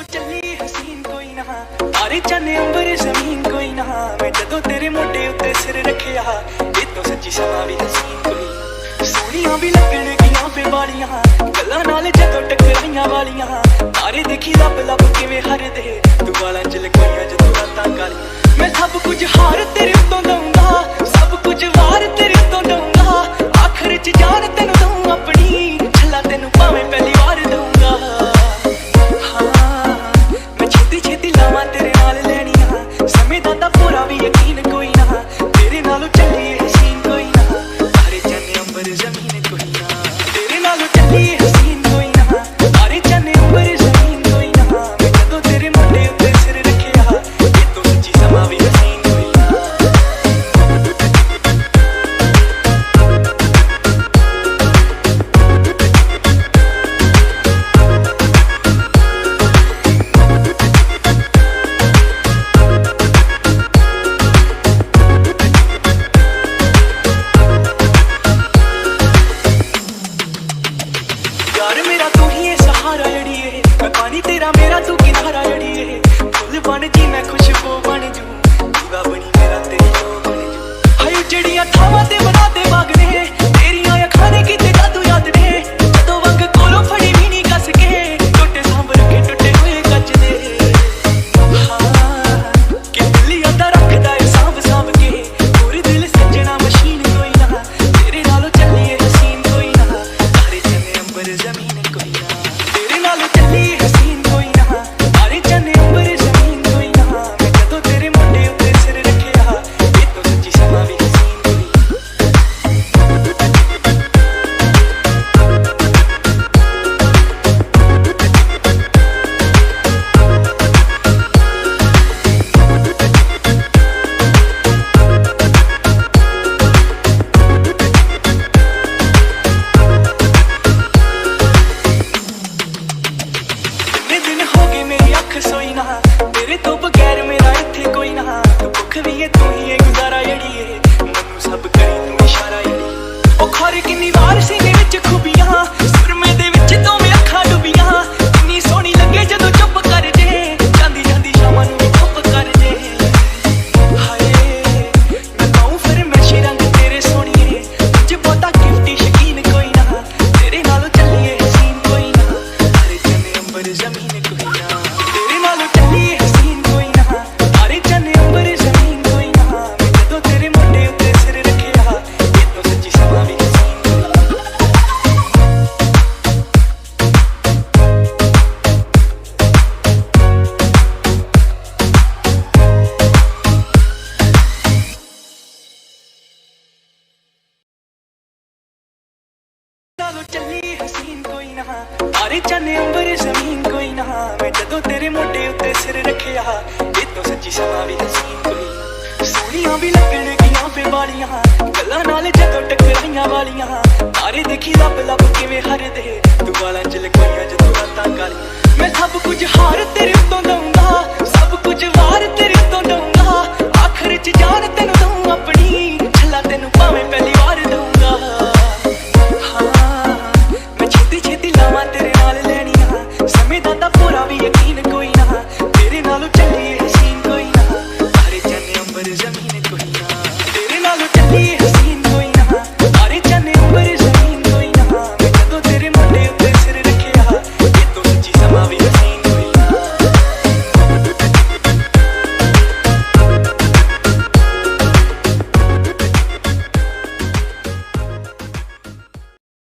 नालों चली हसीन कोई ना, तारे चन्ने अंबर जमीन कोई ना। मैं जदों तेरे मोढे उत्ते सिर रखिया, ये तो सच्ची समा भी हसीन कोई ना। सोहणियां भी लगणगियां फे वालियां, गल्लां नाल जदों टकराइयां वालियां। तारे देखी लब लब किवें हरदे, तू वालां च लकोइयां जदों रातां कालियां। मैं सब कुछ हार तेरे उत्तों दऊंगा, सब कुछ वार तेरे उत्तों दऊंगा। आखिर च जान तैनूं दूं अपनी, छल्ला तैनूं भावें पहली वार दूंगा। पूरा भी यकीन कोई ना, तेरे नालों चली हसीन कोई ना। तारे चन्ने अंबर जमीन कोई ना, तेरे नालों चली हसीन कोई ना। तारे चन्ने अंबर जमीन कोई ना। मैं जदों तेरे मोढे उत्ते सिर रखिया, ये तो सच्ची समा भी हसीन कोई ना। यार मेरा तू ही है सहारा जड़िए, मैं पानी तेरा मेरा तू किनारा जड़िए। फुल बन जी मैं खुशबू बन जू, दीवा बनी मेरा तेरी लो बन जू। हाय जड़ियां थावां ते बना दे बाग ने, तेरियां अखां ने कीते जादू याद ने। जदों वंग कोलों फड़ी भी नहीं कस के, टुटे सांभ रखे टुटे हुए कच दे। हाँ कि दिलियां दा रखदा ए सांभ सांभ के, और दिल सजना मशीन कोई ना। तेरे नालों चलिए हसीन कोई ना, तारे चन्ने अंबर जमीन कोई ना। तेरे नालों चली हसीन कोई ना, तारे चन्ने अंबर जमीन कोई ना। मैं जदों तेरे मोढे उत्ते सिर रखिया, ये तो सच्ची समा भी हसीन कोई ना। कितने दिन हो गए मेरी अख सोई ना, तेरे तो बगैर मेरा इत्थे कोई ना। तू भुख भी है तू ही है गुजारा जड़िए, मैनू सब करी तू इशारा जड़ी। ओ खर किन्नी वार सीने विच खूबियां, सुरमे दे विच तो मैं अखां डुबियां। किन्नी सोहनी लगे जदों चुप कर जे, जांदी जांदी शामां नूं भी चुप कर जे। हाय मैं कहूं फिर मैं रंग तेरे सोहणीए, मुझ बहुता गिफ्टी शकीन कोई ना। तेरे नालों चलिए हसीन कोई ना, तारे चन्ने अंबर जमीन कोई ना। तेरे नालों चली हसीन कोई ना, तारे चन्ने अंबर जमीन कोई ना। मैं जदों तेरे मोढे उत्ते सिर रखिया, ये तो सच्ची समा भी हसीन कोई ना। नालों चली हसीन कोई ना, तारे चन्ने अंबर जमीन कोई ना। मैं जदों तेरे मोढे उत्ते सिर रखिया, ये तो सच्ची समा भी हसीन कोई ना। सोहणियां भी लगणगियां फे वालियां, गल्लां नाल जदों टकराइयां वालियां। तारे देखी लब लब किवें हरदे, तू वालां च लकोइयां जदों रातां कालियां। मैं सब कुछ हार तेरे उत्तों दऊंगा, सब कुछ वार तेरे उत्तों दऊंगा। आखिर च जान तैनूं दूं अपनी, छल्ला तैनूं भावें पहली वार दूंगा। हाँ मैं छेती छेती लावां तेरे नाल लैणियां, समय दा तां पूरा भी